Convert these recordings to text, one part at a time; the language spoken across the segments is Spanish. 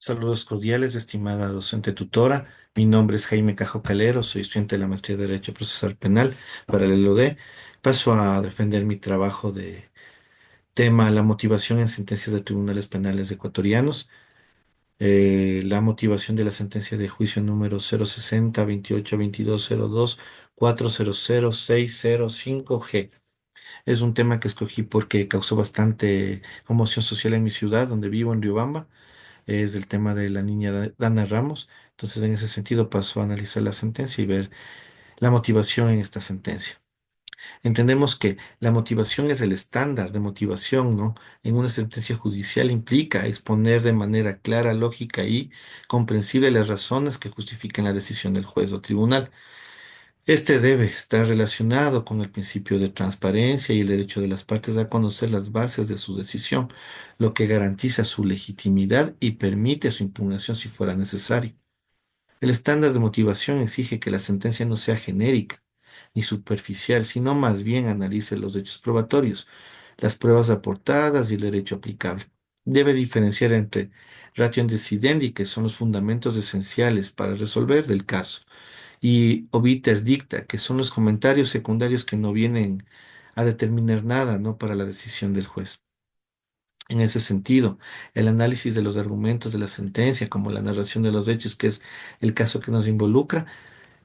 Saludos cordiales, estimada docente tutora. Mi nombre es Jaime Cajo Calero, soy estudiante de la maestría de Derecho Procesal Penal para el LOD. Paso a defender mi trabajo de tema la motivación en sentencias de tribunales penales ecuatorianos. La motivación de la sentencia de juicio número 060 28 22 02 400 605G. Es un tema que escogí porque causó bastante conmoción social en mi ciudad, donde vivo, en Riobamba. Es el tema de la niña Dana Ramos. Entonces, en ese sentido, pasó a analizar la sentencia y ver la motivación en esta sentencia. Entendemos que la motivación es el estándar de motivación, ¿no? En una sentencia judicial implica exponer de manera clara, lógica y comprensible las razones que justifiquen la decisión del juez o tribunal. Este debe estar relacionado con el principio de transparencia y el derecho de las partes a conocer las bases de su decisión, lo que garantiza su legitimidad y permite su impugnación si fuera necesario. El estándar de motivación exige que la sentencia no sea genérica ni superficial, sino más bien analice los hechos probatorios, las pruebas aportadas y el derecho aplicable. Debe diferenciar entre ratio decidendi, que son los fundamentos esenciales para resolver del caso, y obiter dicta, que son los comentarios secundarios que no vienen a determinar nada, ¿no? Para la decisión del juez. En ese sentido, el análisis de los argumentos de la sentencia, como la narración de los hechos, que es el caso que nos involucra,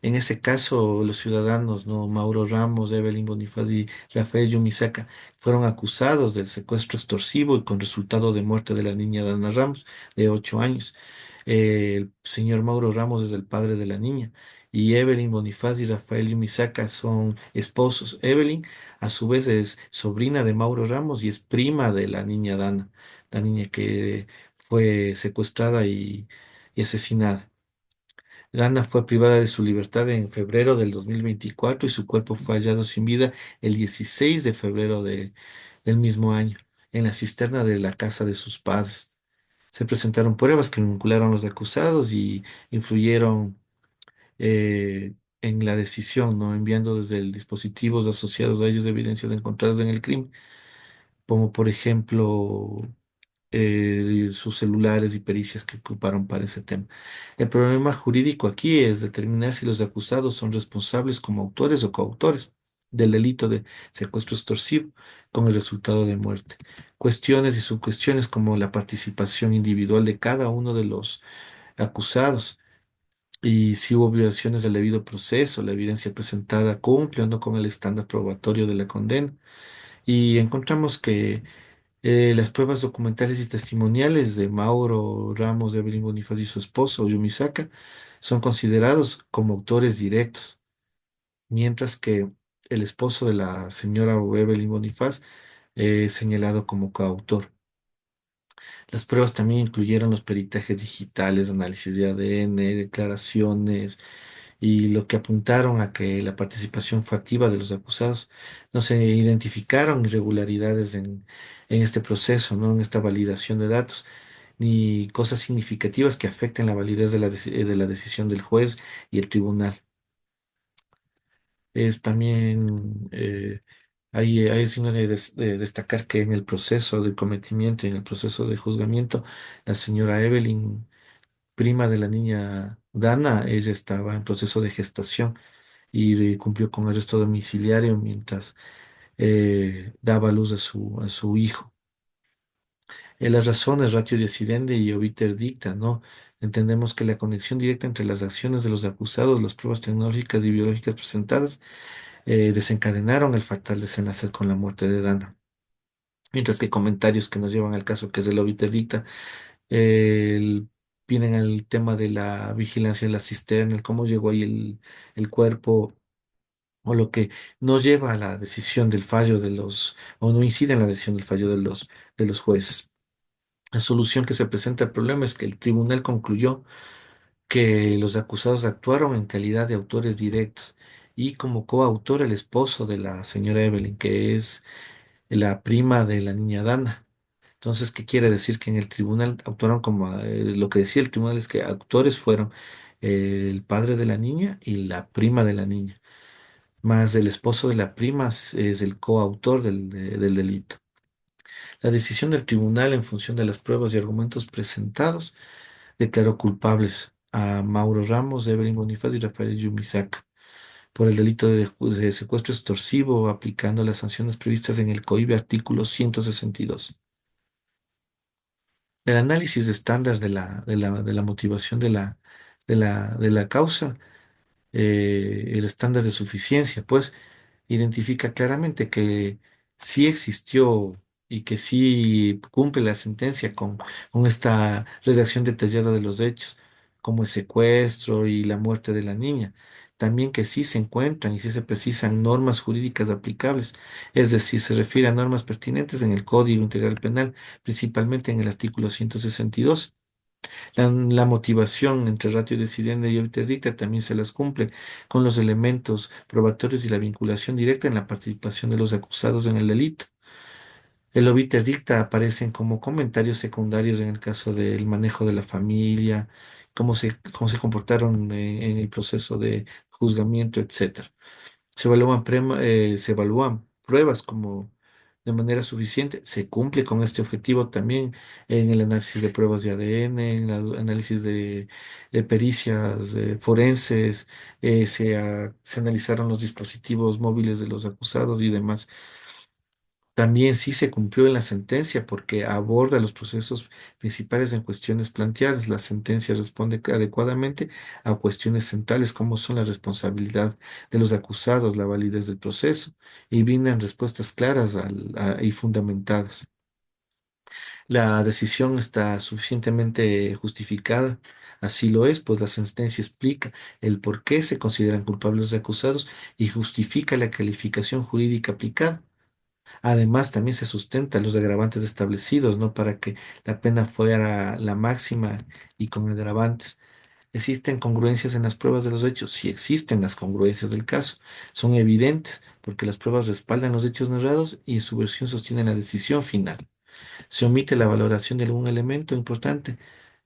en ese caso, los ciudadanos, ¿no? Mauro Ramos, Evelyn Bonifaz y Rafael Yumisaca fueron acusados del secuestro extorsivo y con resultado de muerte de la niña Dana Ramos, de 8 años. El señor Mauro Ramos es el padre de la niña y Evelyn Bonifaz y Rafael Yumisaca son esposos. Evelyn, a su vez, es sobrina de Mauro Ramos y es prima de la niña Dana, la niña que fue secuestrada y asesinada. Lana fue privada de su libertad en febrero del 2024 y su cuerpo fue hallado sin vida el 16 de febrero del mismo año, en la cisterna de la casa de sus padres. Se presentaron pruebas que vincularon a los acusados y influyeron en la decisión, ¿no? Enviando desde el dispositivos asociados a ellos evidencias encontradas en el crimen, como por ejemplo sus celulares y pericias que ocuparon para ese tema. El problema jurídico aquí es determinar si los acusados son responsables como autores o coautores del delito de secuestro extorsivo con el resultado de muerte. Cuestiones y subcuestiones como la participación individual de cada uno de los acusados y si hubo violaciones del debido proceso, la evidencia presentada cumple o no con el estándar probatorio de la condena. Y encontramos que las pruebas documentales y testimoniales de Mauro Ramos, de Evelyn Bonifaz y su esposo, Yumisaka, son considerados como autores directos, mientras que el esposo de la señora Evelyn Bonifaz es señalado como coautor. Las pruebas también incluyeron los peritajes digitales, análisis de ADN, declaraciones y lo que apuntaron a que la participación fue activa de los acusados. No se identificaron irregularidades en este proceso, ¿no? En esta validación de datos, ni cosas significativas que afecten la validez de la decisión del juez y el tribunal. Es también, hay signo de destacar que en el proceso de cometimiento y en el proceso de juzgamiento, la señora Evelyn, prima de la niña Dana, ella estaba en proceso de gestación y cumplió con arresto domiciliario mientras daba luz a su hijo. Las razones, ratio decidende y obiter dicta, ¿no? Entendemos que la conexión directa entre las acciones de los acusados, las pruebas tecnológicas y biológicas presentadas, desencadenaron el fatal desenlace con la muerte de Dana. Mientras que comentarios que nos llevan al caso, que es el obiter dicta, vienen al tema de la vigilancia de la cisterna, el cómo llegó ahí el cuerpo o lo que nos lleva a la decisión del fallo o no incide en la decisión del fallo de los jueces. La solución que se presenta al problema es que el tribunal concluyó que los acusados actuaron en calidad de autores directos y como coautor el esposo de la señora Evelyn, que es la prima de la niña Dana. Entonces, ¿qué quiere decir? Que en el tribunal actuaron como, lo que decía el tribunal es que actores fueron el padre de la niña y la prima de la niña, más el esposo de la prima es el coautor del delito. La decisión del tribunal en función de las pruebas y argumentos presentados declaró culpables a Mauro Ramos, Evelyn Bonifaz y Rafael Yumisaca por el delito de secuestro extorsivo, aplicando las sanciones previstas en el COIBE artículo 162. El análisis estándar de la motivación de la causa, el estándar de suficiencia, pues identifica claramente que sí existió y que sí cumple la sentencia con esta redacción detallada de los hechos, como el secuestro y la muerte de la niña. También que sí se encuentran y sí se precisan normas jurídicas aplicables, es decir, se refiere a normas pertinentes en el Código Integral Penal, principalmente en el artículo 162. La motivación entre ratio decidente y obiter dicta también se las cumple con los elementos probatorios y la vinculación directa en la participación de los acusados en el delito. El obiter dicta aparecen como comentarios secundarios en el caso del manejo de la familia, cómo se comportaron en el proceso de juzgamiento, etcétera. Se evalúan pruebas como de manera suficiente. Se cumple con este objetivo también en el análisis de pruebas de ADN, en el análisis de pericias forenses. Se analizaron los dispositivos móviles de los acusados y demás. También sí se cumplió en la sentencia porque aborda los procesos principales en cuestiones planteadas. La sentencia responde adecuadamente a cuestiones centrales como son la responsabilidad de los acusados, la validez del proceso y brindan respuestas claras y fundamentadas. La decisión está suficientemente justificada. Así lo es, pues la sentencia explica el por qué se consideran culpables los acusados y justifica la calificación jurídica aplicada. Además, también se sustentan los agravantes establecidos, ¿no? Para que la pena fuera la máxima y con agravantes. ¿Existen congruencias en las pruebas de los hechos? Sí existen las congruencias del caso. Son evidentes porque las pruebas respaldan los hechos narrados y su versión sostiene la decisión final. Se omite la valoración de algún elemento importante.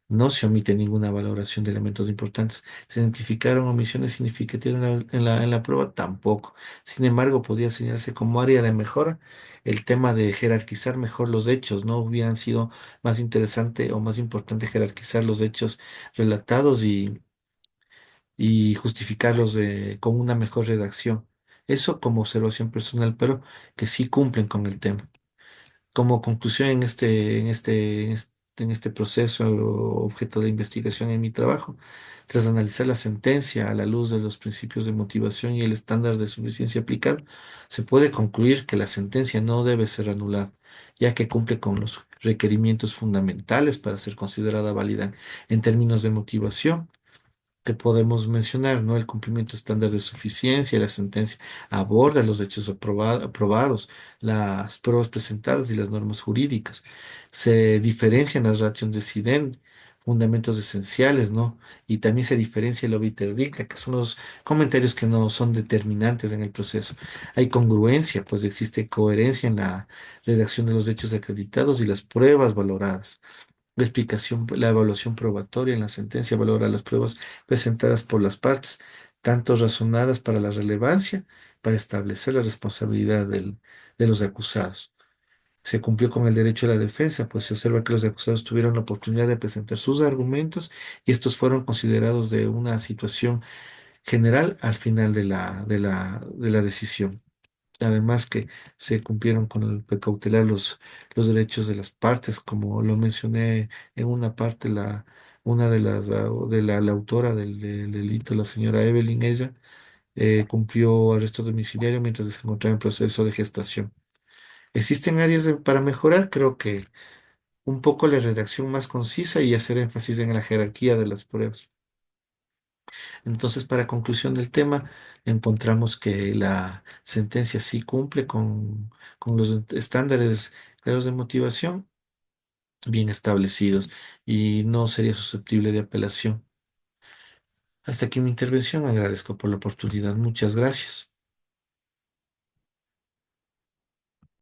No se omite ninguna valoración de elementos importantes. ¿Se identificaron omisiones significativas en la prueba? Tampoco. Sin embargo, podría señalarse como área de mejora el tema de jerarquizar mejor los hechos. ¿No hubieran sido más interesante o más importante jerarquizar los hechos relatados y justificarlos con una mejor redacción? Eso como observación personal, pero que sí cumplen con el tema? Como conclusión en este proceso objeto de investigación en mi trabajo, tras analizar la sentencia a la luz de los principios de motivación y el estándar de suficiencia aplicado, se puede concluir que la sentencia no debe ser anulada, ya que cumple con los requerimientos fundamentales para ser considerada válida en términos de motivación que podemos mencionar, ¿no? El cumplimiento estándar de suficiencia, la sentencia aborda los hechos aprobados, las pruebas presentadas y las normas jurídicas. Se diferencian las ratios decidentes, fundamentos esenciales, ¿no? Y también se diferencia el obiter dicta, que son los comentarios que no son determinantes en el proceso. Hay congruencia, pues existe coherencia en la redacción de los hechos acreditados y las pruebas valoradas. La evaluación probatoria en la sentencia valora las pruebas presentadas por las partes, tanto razonadas para la relevancia, para establecer la responsabilidad de los acusados. Se cumplió con el derecho a la defensa, pues se observa que los acusados tuvieron la oportunidad de presentar sus argumentos y estos fueron considerados de una situación general al final de la decisión. Además que se cumplieron con el precautelar los derechos de las partes, como lo mencioné en una parte, una de la autora del delito, la señora Evelyn, ella cumplió arresto domiciliario mientras se encontraba en proceso de gestación. ¿Existen áreas para mejorar? Creo que un poco la redacción más concisa y hacer énfasis en la jerarquía de las pruebas. Entonces, para conclusión del tema, encontramos que la sentencia sí cumple con los estándares claros de motivación bien establecidos y no sería susceptible de apelación. Hasta aquí mi intervención. Agradezco por la oportunidad. Muchas gracias.